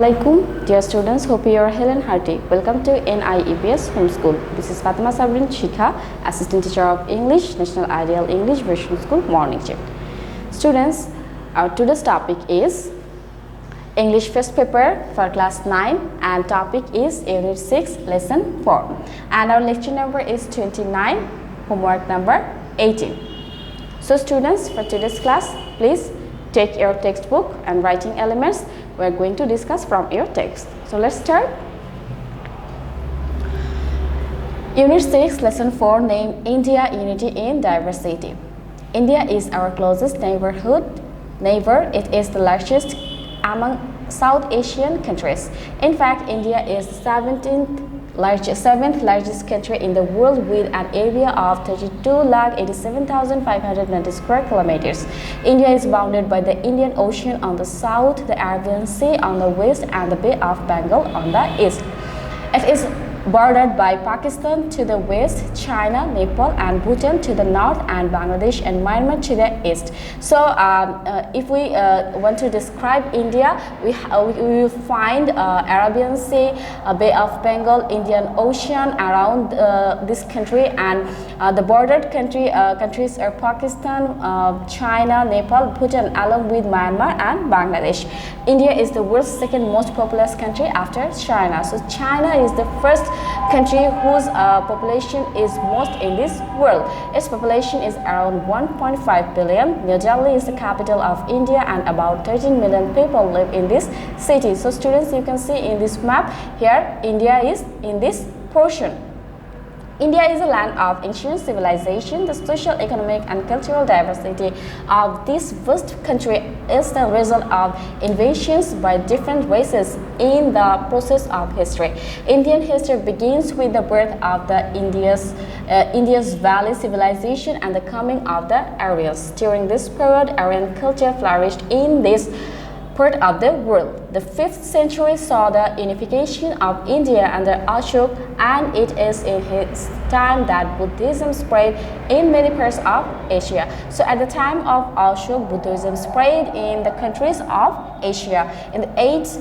Assalamualaikum, dear students, hope you are healthy and hearty. Welcome to NIEPS Homeschool. This is Fatema Sabrin, Assistant Teacher of English, National Ideal English Version School, Morning Shift. Students, our today's topic is English first paper for class 9 and topic is Unit 6 Lesson 4. And our lecture number is 29, homework number 18. So students, for today's class, please take your textbook and writing elements. We are going to discuss from your text. So let's start. Unit 6 Lesson 4 named India Unity in Diversity. India is our closest neighbor. It is the largest among South Asian countries. In fact, India is the seventh largest country in the world with an area of 32,87,590 square kilometers. India is bounded by the Indian Ocean on the south, the Arabian Sea on the west, and the Bay of Bengal on the east. It is bordered by Pakistan to the west, China, Nepal, and Bhutan to the north, and Bangladesh and Myanmar to the east. So, if we want to describe India, we will find Arabian Sea, Bay of Bengal, Indian Ocean around this country, and the bordered countries are Pakistan, China, Nepal, Bhutan, along with Myanmar and Bangladesh. India is the world's second most populous country after China. So, China is the first country whose population is most in this world. Its population is around 1.5 billion. New Delhi is the capital of India and about 13 million people live in this city. So students, you can see in this map here, India is in this portion. India is a land of ancient civilization. The social, economic, and cultural diversity of this vast country is the result of invasions by different races in the process of history. Indian history begins with the birth of the Indus Valley civilization and the coming of the Aryans. During this period, Aryan culture flourished in this part of the world. The 5th century saw the unification of India under Ashok, and it is in his time that Buddhism spread in many parts of Asia. So at the time of Ashok, Buddhism spread in the countries of Asia. In the 8th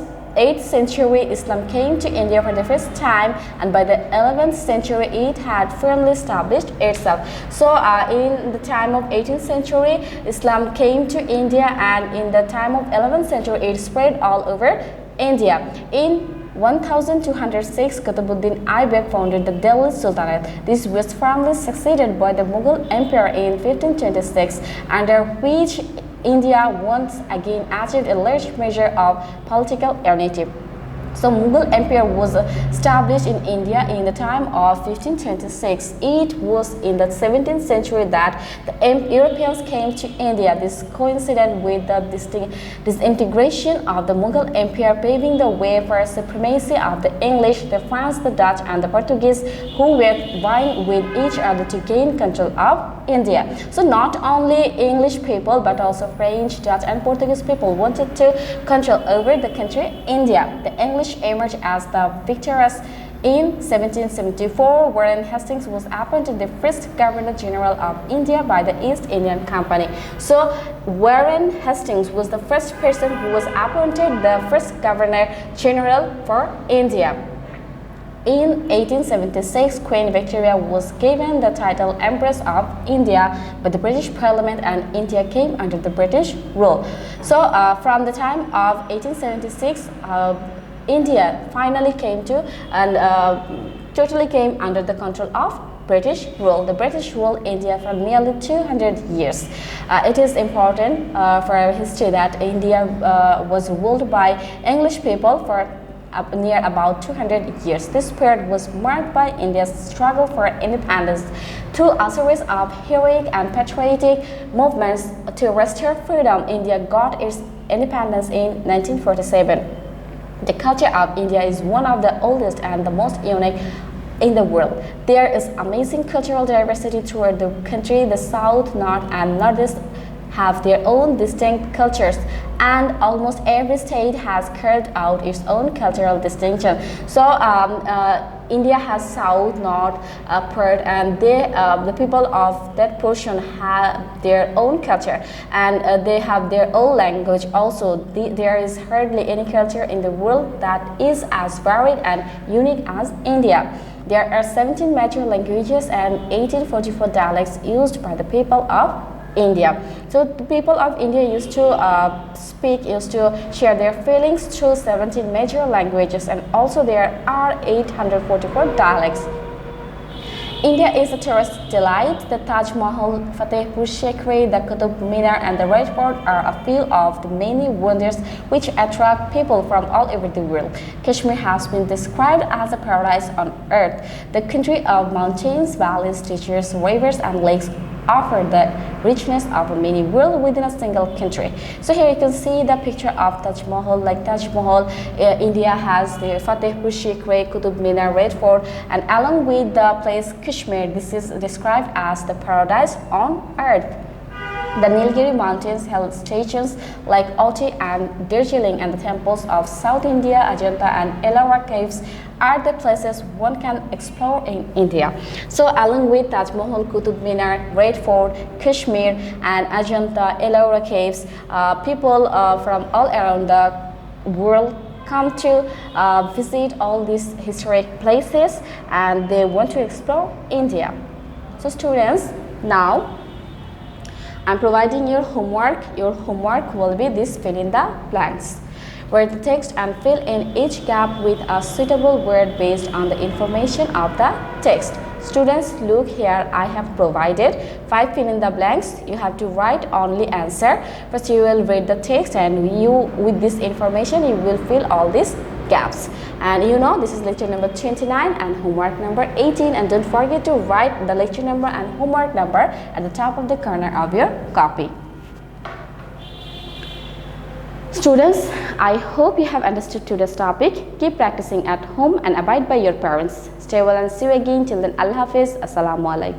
century, Islam came to India for the first time, and by the 11th century, it had firmly established itself. So, in the time of 18th century, Islam came to India, and in the time of 11th century, it spread all over India. In 1206, Qutbuddin Aibak founded the Delhi Sultanate. This was firmly succeeded by the Mughal Empire in 1526, under which India once again achieved a large measure of political unity. So Mughal Empire was established in India in the time of 1526. It was in the 17th century that the Europeans came to India. This coincided with the disintegration of the Mughal Empire, paving the way for supremacy of the English, the French, the Dutch, and the Portuguese, who were vying with each other to gain control of India. So not only English people but also French, Dutch, and Portuguese people wanted to control over the country India. The English emerged as the victors. In 1774, Warren Hastings was appointed the first Governor General of India by the East Indian Company. So Warren Hastings was the first person who was appointed the first Governor General for India. In 1876, Queen Victoria was given the title Empress of India by the British Parliament, and India came under the British rule. So from the time of 1876, India finally came to and totally came under the control of British rule. The British ruled India for nearly 200 years. It is important for our history that India was ruled by English people for near about 200 years. This period was marked by India's struggle for independence. Through a series of heroic and patriotic movements to restore freedom, India got its independence in 1947. The culture of India is one of the oldest and the most unique in the world. There is amazing cultural diversity throughout the country. The south, north, and northeast have their own distinct cultures and almost every state has carved out its own cultural distinction. So India has south, north part, and the people of that portion have their own culture, and they have their own language also. There is hardly any culture in the world that is as varied and unique as India. There are 17 major languages and 1844 dialects used by the people of India. So the people of India used to used to share their feelings through 17 major languages, and also there are 844 dialects. India is a tourist delight. The Taj Mahal, Fatehpur Sikri, the Qutub Minar, and the Red Fort are a few of the many wonders which attract people from all over the world. Kashmir has been described as a paradise on earth. The country of mountains, valleys, ditches, rivers, and lakes offer the richness of a mini world within a single country. So here you can see the picture of Taj Mahal. Like Taj Mahal, India has the Fatehpur Sikri, Qutub Minar, Red Fort, and along with the place Kashmir, this is described as the paradise on earth. The Nilgiri Mountains, hill stations like Oti and Darjeeling, and the temples of South India, Ajanta and Ellora caves are the places one can explore in India. So along with Taj Mahal, Qutub Minar, Red Fort, Kashmir, and Ajanta, Ellora caves, people from all around the world come to visit all these historic places, and they want to explore India. So students, now I'm providing your homework. Your homework will be this: fill in the blanks. Read the text and fill in each gap with a suitable word based on the information of the text. Students, look here, I have provided 5 fill in the blanks. You have to write only answer. First you will read the text, and with this information you will fill all these gaps. And you know, this is lecture number 29 and homework number 18, and don't forget to write the lecture number and homework number at the top of the corner of your copy. Students, I hope you have understood today's topic. Keep practicing at home and abide by your parents. Stay well and see you again. Till then, Allah Hafiz. Assalamu alaikum.